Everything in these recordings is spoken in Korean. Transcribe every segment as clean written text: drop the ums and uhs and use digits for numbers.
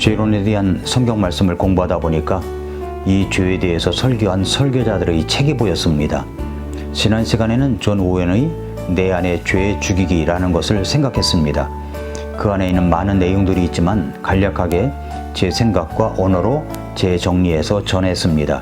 죄론에 대한 성경 말씀을 공부하다 보니까 이 죄에 대해서 설교한 설교자들의 책이 보였습니다. 지난 시간에는 존 오웬의 내 안의 죄 죽이기라는 것을 생각했습니다. 그 안에 있는 많은 내용들이 있지만 간략하게 제 생각과 언어로 재정리해서 전했습니다.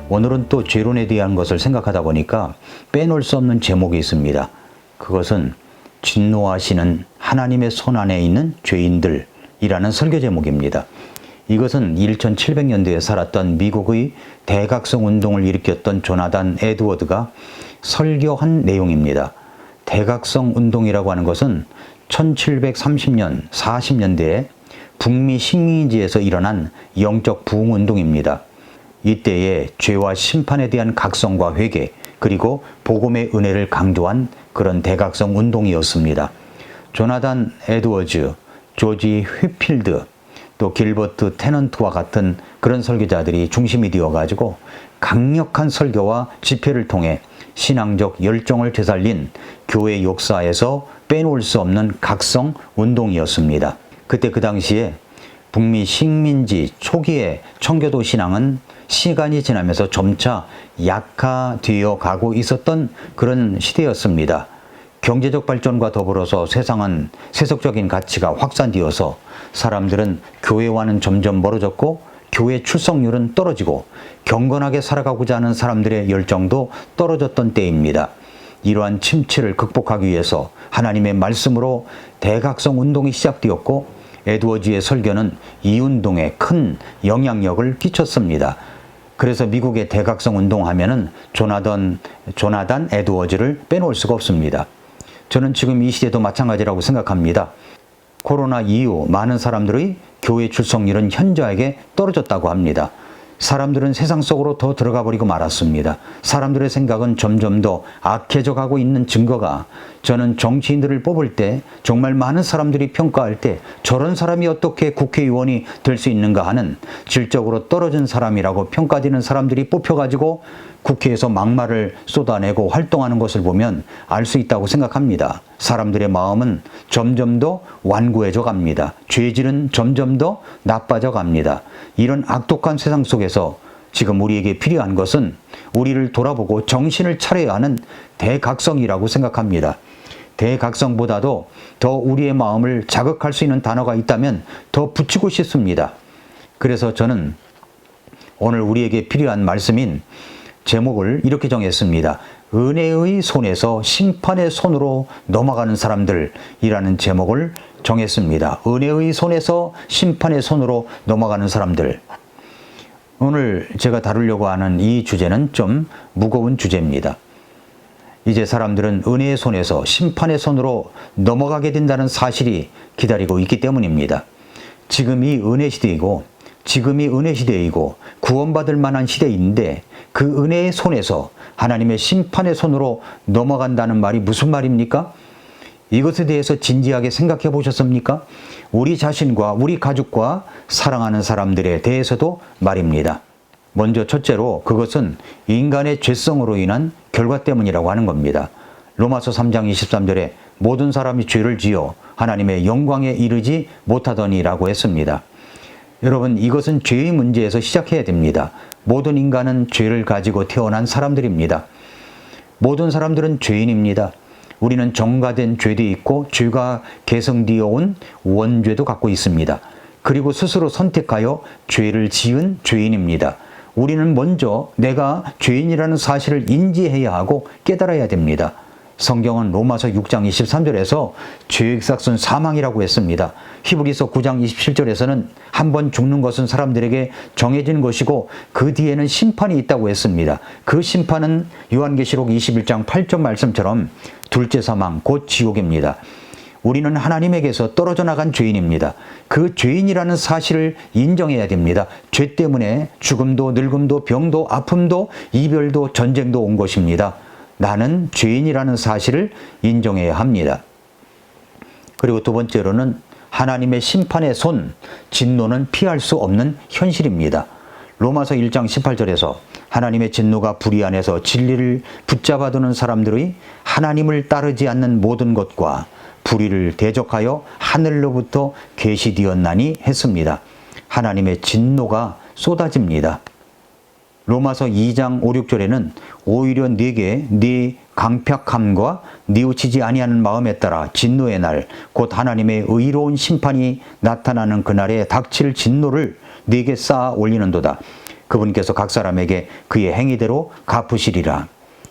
오늘은 또 죄론에 대한 것을 생각하다 보니까 빼놓을 수 없는 제목이 있습니다. 그것은 진노하시는 하나님의 손 안에 있는 죄인들이라는 설교 제목입니다. 이것은 1700년대에 살았던 미국의 대각성 운동을 일으켰던 조나단 에드워드가 설교한 내용입니다. 대각성 운동이라고 하는 것은 1730년, 40년대에 북미 식민지에서 일어난 영적 부흥 운동입니다. 이때에 죄와 심판에 대한 각성과 회개, 그리고 복음의 은혜를 강조한 그런 대각성 운동이었습니다. 조나단 에드워즈, 조지 휘필드, 또 길버트 테넌트와 같은 그런 설교자들이 중심이 되어가지고 강력한 설교와 집회를 통해 신앙적 열정을 되살린 교회 역사에서 빼놓을 수 없는 각성 운동이었습니다. 그때 그 당시에 북미 식민지 초기의 청교도 신앙은 시간이 지나면서 점차 약화되어 가고 있었던 그런 시대였습니다. 경제적 발전과 더불어서 세상은 세속적인 가치가 확산되어서 사람들은 교회와는 점점 멀어졌고 교회 출석률은 떨어지고 경건하게 살아가고자 하는 사람들의 열정도 떨어졌던 때입니다. 이러한 침체를 극복하기 위해서 하나님의 말씀으로 대각성 운동이 시작되었고 에드워즈의 설교는 이 운동에 큰 영향력을 끼쳤습니다. 그래서 미국의 대각성 운동하면은 조나단 에드워즈를 빼놓을 수가 없습니다. 저는 지금 이 시대도 마찬가지라고 생각합니다. 코로나 이후 많은 사람들의 교회 출석률은 현저하게 떨어졌다고 합니다. 사람들은 세상 속으로 더 들어가 버리고 말았습니다. 사람들의 생각은 점점 더 악해져 가고 있는 증거가, 저는 정치인들을 뽑을 때 정말 많은 사람들이 평가할 때 저런 사람이 어떻게 국회의원이 될 수 있는가 하는 질적으로 떨어진 사람이라고 평가되는 사람들이 뽑혀가지고 국회에서 막말을 쏟아내고 활동하는 것을 보면 알 수 있다고 생각합니다. 사람들의 마음은 점점 더 완고해져 갑니다. 죄질은 점점 더 나빠져 갑니다. 이런 악독한 세상 속에서 지금 우리에게 필요한 것은 우리를 돌아보고 정신을 차려야 하는 대각성이라고 생각합니다. 대각성보다도 더 우리의 마음을 자극할 수 있는 단어가 있다면 더 붙이고 싶습니다. 그래서 저는 오늘 우리에게 필요한 말씀인 제목을 이렇게 정했습니다. 은혜의 손에서 심판의 손으로 넘어가는 사람들이라는 제목을 정했습니다. 은혜의 손에서 심판의 손으로 넘어가는 사람들. 오늘 제가 다루려고 하는 이 주제는 좀 무거운 주제입니다. 이제 사람들은 은혜의 손에서 심판의 손으로 넘어가게 된다는 사실이 기다리고 있기 때문입니다. 지금이 은혜 시대이고 구원받을 만한 시대인데 그 은혜의 손에서 하나님의 심판의 손으로 넘어간다는 말이 무슨 말입니까? 이것에 대해서 진지하게 생각해 보셨습니까? 우리 자신과 우리 가족과 사랑하는 사람들에 대해서도 말입니다. 먼저 첫째로 그것은 인간의 죄성으로 인한 결과 때문이라고 하는 겁니다. 로마서 3장 23절에 모든 사람이 죄를 지어 하나님의 영광에 이르지 못하더니라고 했습니다. 여러분, 이것은 죄의 문제에서 시작해야 됩니다. 모든 인간은 죄를 가지고 태어난 사람들입니다. 모든 사람들은 죄인입니다. 우리는 정과된 죄도 있고 죄가 개성되어 온 원죄도 갖고 있습니다. 그리고 스스로 선택하여 죄를 지은 죄인입니다. 우리는 먼저 내가 죄인이라는 사실을 인지해야 하고 깨달아야 됩니다. 성경은 로마서 6장 23절에서 죄의 삭은 사망이라고 했습니다. 히브리서 9장 27절에서는 한 번 죽는 것은 사람들에게 정해진 것이고 그 뒤에는 심판이 있다고 했습니다. 그 심판은 요한계시록 21장 8절 말씀처럼 둘째 사망, 곧 지옥입니다. 우리는 하나님에게서 떨어져 나간 죄인입니다. 그 죄인이라는 사실을 인정해야 됩니다. 죄 때문에 죽음도 늙음도 병도 아픔도 이별도 전쟁도 온 것입니다. 나는 죄인이라는 사실을 인정해야 합니다. 그리고 두 번째로는 하나님의 심판의 손, 진노는 피할 수 없는 현실입니다. 로마서 1장 18절에서 하나님의 진노가 불의 안에서 진리를 붙잡아 두는 사람들의 하나님을 따르지 않는 모든 것과 불의를 대적하여 하늘로부터 계시되었나니 했습니다. 하나님의 진노가 쏟아집니다. 로마서 2장 5, 6절에는 오히려 네게 네 강팍함과 뉘우치지 아니하는 마음에 따라 진노의 날 곧 하나님의 의로운 심판이 나타나는 그날에 닥칠 진노를 네게 쌓아 올리는도다. 그분께서 각 사람에게 그의 행위대로 갚으시리라.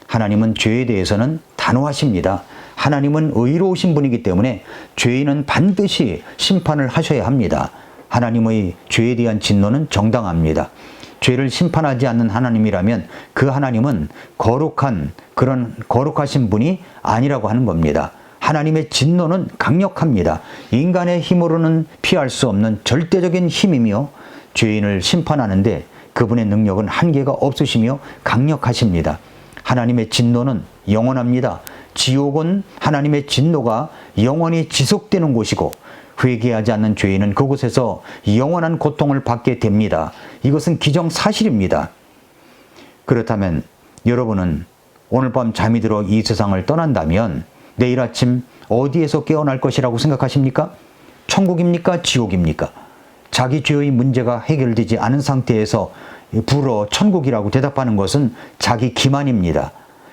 하나님은 죄에 대해서는 단호하십니다. 하나님은 의로우신 분이기 때문에 죄인은 반드시 심판을 하셔야 합니다. 하나님의 죄에 대한 진노는 정당합니다. 죄를 심판하지 않는 하나님이라면 그 하나님은 그런 거룩하신 분이 아니라고 하는 겁니다. 하나님의 진노는 강력합니다. 인간의 힘으로는 피할 수 없는 절대적인 힘이며 죄인을 심판하는데 그분의 능력은 한계가 없으시며 강력하십니다. 하나님의 진노는 영원합니다. 지옥은 하나님의 진노가 영원히 지속되는 곳이고 회개하지 않는 죄인은 그곳에서 영원한 고통을 받게 됩니다. 이것은 기정사실입니다. 그렇다면 여러분은 오늘 밤 잠이 들어 이 세상을 떠난다면 내일 아침 어디에서 깨어날 것이라고 생각하십니까? 천국입니까? 지옥입니까? 자기 죄의 문제가 해결되지 않은 상태에서 불어 천국이라고 대답하는 것은 자기 기만입니다.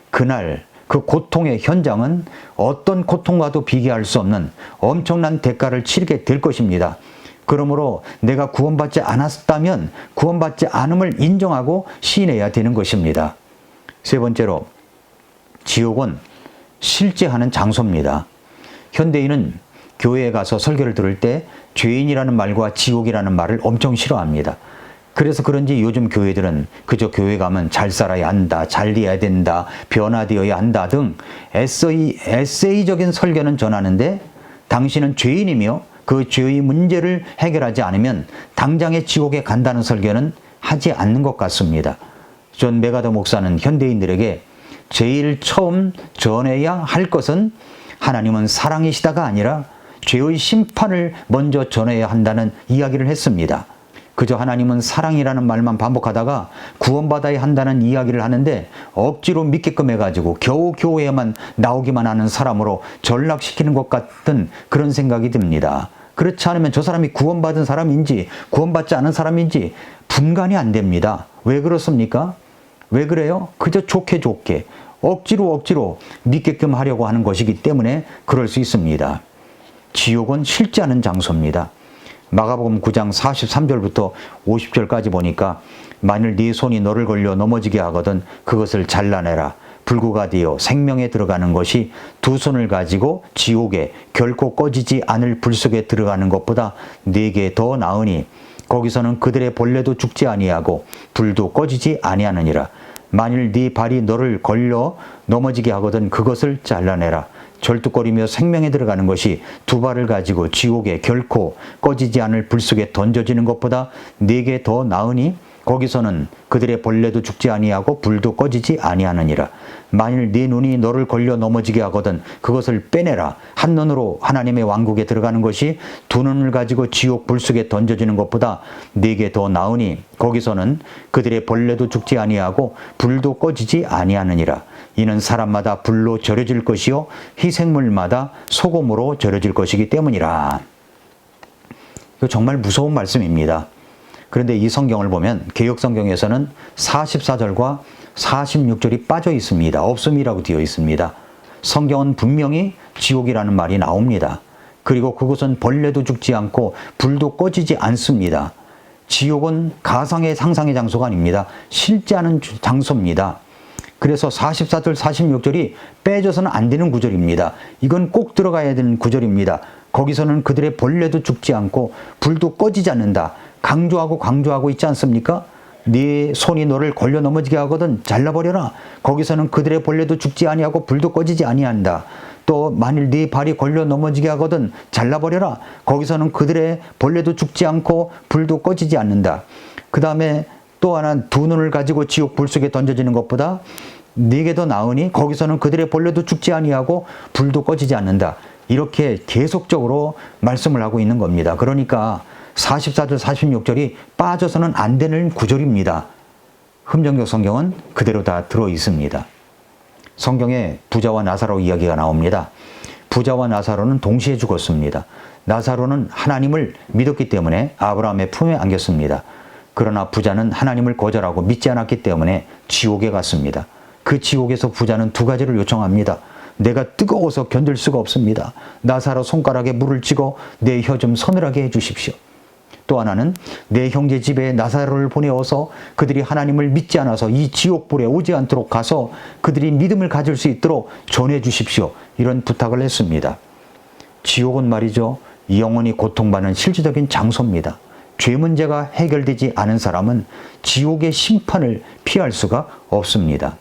그날 그 고통의 현장은 어떤 고통과도 비교할 수 없는 엄청난 대가를 치르게 될 것입니다. 그러므로 내가 구원받지 않았다면 구원받지 않음을 인정하고 시인해야 되는 것입니다. 세 번째로 지옥은 실제 하는 장소입니다. 현대인은 교회에 가서 설교를 들을 때 죄인이라는 말과 지옥이라는 말을 엄청 싫어합니다. 그래서 그런지 요즘 교회들은 그저 교회 가면 잘 살아야 한다, 잘 돼야 된다, 변화되어야 한다 등 에세이적인 설교는 전하는데 당신은 죄인이며 그 죄의 문제를 해결하지 않으면 당장의 지옥에 간다는 설교는 하지 않는 것 같습니다. 존 메가더 목사는 현대인들에게 제일 처음 전해야 할 것은 하나님은 사랑이시다가 아니라 죄의 심판을 먼저 전해야 한다는 이야기를 했습니다. 그저 하나님은 사랑이라는 말만 반복하다가 구원받아야 한다는 이야기를 하는데 억지로 믿게끔 해가지고 겨우 교회에만 나오기만 하는 사람으로 전락시키는 것 같은 그런 생각이 듭니다. 그렇지 않으면 저 사람이 구원받은 사람인지 구원받지 않은 사람인지 분간이 안 됩니다. 왜 그렇습니까? 왜 그래요? 그저 좋게 억지로 믿게끔 하려고 하는 것이기 때문에 그럴 수 있습니다. 지옥은 실제 하는 장소입니다. 마가복음 9장 43절부터 50절까지 보니까 만일 네 손이 너를 걸려 넘어지게 하거든 그것을 잘라내라. 불구가 되어 생명에 들어가는 것이 두 손을 가지고 지옥에 결코 꺼지지 않을 불 속에 들어가는 것보다 네게 더 나으니 거기서는 그들의 벌레도 죽지 아니하고 불도 꺼지지 아니하느니라. 만일 네 발이 너를 걸려 넘어지게 하거든 그것을 잘라내라. 절뚝거리며 생명에 들어가는 것이 두 발을 가지고 지옥에 결코 꺼지지 않을 불 속에 던져지는 것보다 네게 더 나으니 거기서는 그들의 벌레도 죽지 아니하고 불도 꺼지지 아니하느니라. 만일 네 눈이 너를 걸려 넘어지게 하거든 그것을 빼내라. 한 눈으로 하나님의 왕국에 들어가는 것이 두 눈을 가지고 지옥 불 속에 던져지는 것보다 네게 더 나으니 거기서는 그들의 벌레도 죽지 아니하고 불도 꺼지지 아니하느니라. 이는 사람마다 불로 절여질 것이요 희생물마다 소금으로 절여질 것이기 때문이라. 이거 정말 무서운 말씀입니다. 그런데 이 성경을 보면 개역성경에서는 44절과 46절이 빠져 있습니다. 없음이라고 되어 있습니다. 성경은 분명히 지옥이라는 말이 나옵니다. 그리고 그곳은 벌레도 죽지 않고 불도 꺼지지 않습니다. 지옥은 가상의 상상의 장소가 아닙니다. 실제 하는 장소입니다. 그래서 44절, 46절이 빼져서는 안 되는 구절입니다. 이건 꼭 들어가야 되는 구절입니다. 거기서는 그들의 벌레도 죽지 않고 불도 꺼지지 않는다. 강조하고 있지 않습니까? 네 손이 너를 걸려 넘어지게 하거든 잘라버려라. 거기서는 그들의 벌레도 죽지 아니하고 불도 꺼지지 아니한다. 또 만일 네 발이 걸려 넘어지게 하거든 잘라버려라. 거기서는 그들의 벌레도 죽지 않고 불도 꺼지지 않는다. 그 다음에 또 하나 두 눈을 가지고 지옥 불 속에 던져지는 것보다 네게 더 나으니 거기서는 그들의 벌레도 죽지 아니하고 불도 꺼지지 않는다. 이렇게 계속적으로 말씀을 하고 있는 겁니다. 그러니까 44절, 46절이 빠져서는 안 되는 구절입니다. 흠정적 성경은 그대로 다 들어 있습니다. 성경에 부자와 나사로 이야기가 나옵니다. 부자와 나사로는 동시에 죽었습니다. 나사로는 하나님을 믿었기 때문에 아브라함의 품에 안겼습니다. 그러나 부자는 하나님을 거절하고 믿지 않았기 때문에 지옥에 갔습니다. 그 지옥에서 부자는 두 가지를 요청합니다. 내가 뜨거워서 견딜 수가 없습니다. 나사로 손가락에 물을 찍어 내 혀 좀 서늘하게 해주십시오. 또 하나는 내 형제 집에 나사로를 보내어서 그들이 하나님을 믿지 않아서 이 지옥불에 오지 않도록 가서 그들이 믿음을 가질 수 있도록 전해 주십시오. 이런 부탁을 했습니다. 지옥은 말이죠, 영원히 고통받는 실질적인 장소입니다. 죄 문제가 해결되지 않은 사람은 지옥의 심판을 피할 수가 없습니다.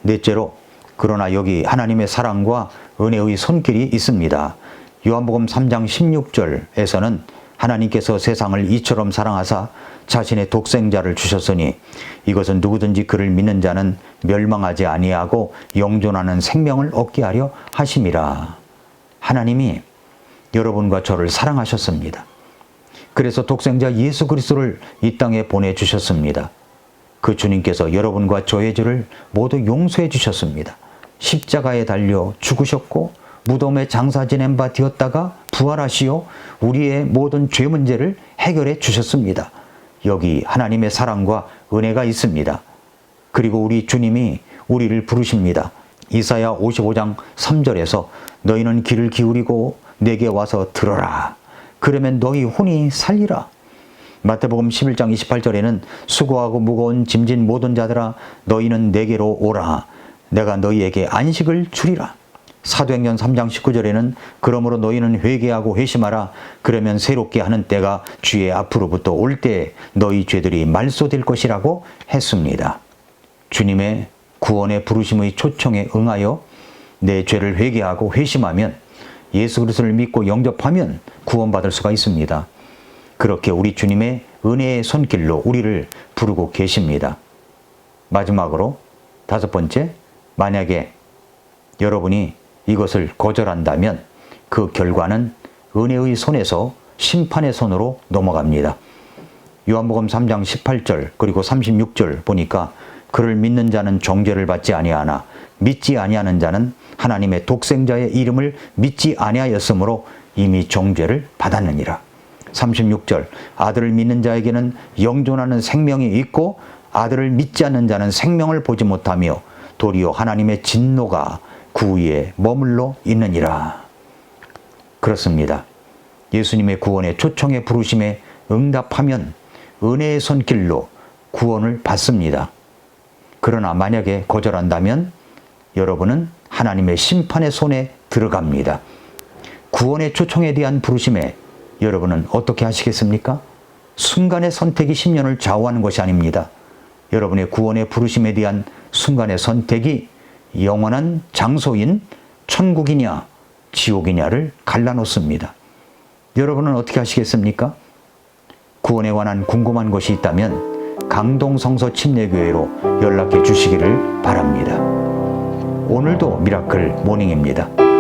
넷째로, 그러나 여기 하나님의 사랑과 은혜의 손길이 있습니다. 요한복음 3장 16절에서는 하나님께서 세상을 이처럼 사랑하사 자신의 독생자를 주셨으니 이것은 누구든지 그를 믿는 자는 멸망하지 아니하고 영존하는 생명을 얻게 하려 하심이라. 하나님이 여러분과 저를 사랑하셨습니다. 그래서 독생자 예수 그리스도를 이 땅에 보내주셨습니다. 그 주님께서 여러분과 저의 죄를 모두 용서해 주셨습니다. 십자가에 달려 죽으셨고 무덤에 장사 지낸 바 되었다가 부활하시어 우리의 모든 죄 문제를 해결해 주셨습니다. 여기 하나님의 사랑과 은혜가 있습니다. 그리고 우리 주님이 우리를 부르십니다. 이사야 55장 3절에서 너희는 귀를 기울이고 내게 와서 들어라. 그러면 너희 혼이 살리라. 마태복음 11장 28절에는 수고하고 무거운 짐진 모든 자들아 너희는 내게로 오라. 내가 너희에게 안식을 주리라. 사도행전 3장 19절에는 그러므로 너희는 회개하고 회심하라. 그러면 새롭게 하는 때가 주의 앞으로부터 올 때 너희 죄들이 말소될 것이라고 했습니다. 주님의 구원의 부르심의 초청에 응하여 내 죄를 회개하고 회심하면 예수 그리스도를 믿고 영접하면 구원받을 수가 있습니다. 그렇게 우리 주님의 은혜의 손길로 우리를 부르고 계십니다. 마지막으로 다섯 번째, 만약에 여러분이 이것을 거절한다면 그 결과는 은혜의 손에서 심판의 손으로 넘어갑니다. 요한복음 3장 18절 그리고 36절 보니까 그를 믿는 자는 정죄를 받지 아니하나 믿지 아니하는 자는 하나님의 독생자의 이름을 믿지 아니하였으므로 이미 정죄를 받았느니라. 36절 아들을 믿는 자에게는 영존하는 생명이 있고 아들을 믿지 않는 자는 생명을 보지 못하며 도리어 하나님의 진노가 그 위에 머물러 있느니라. 그렇습니다. 예수님의 구원의 초청에 부르심에 응답하면 은혜의 손길로 구원을 받습니다. 그러나 만약에 거절한다면 여러분은 하나님의 심판의 손에 들어갑니다. 구원의 초청에 대한 부르심에 여러분은 어떻게 하시겠습니까? 순간의 선택이 10년을 좌우하는 것이 아닙니다. 여러분의 구원의 부르심에 대한 순간의 선택이 영원한 장소인 천국이냐 지옥이냐를 갈라놓습니다. 여러분은 어떻게 하시겠습니까? 구원에 관한 궁금한 것이 있다면 강동성서 침례교회로 연락해 주시기를 바랍니다. 오늘도 미라클 모닝입니다.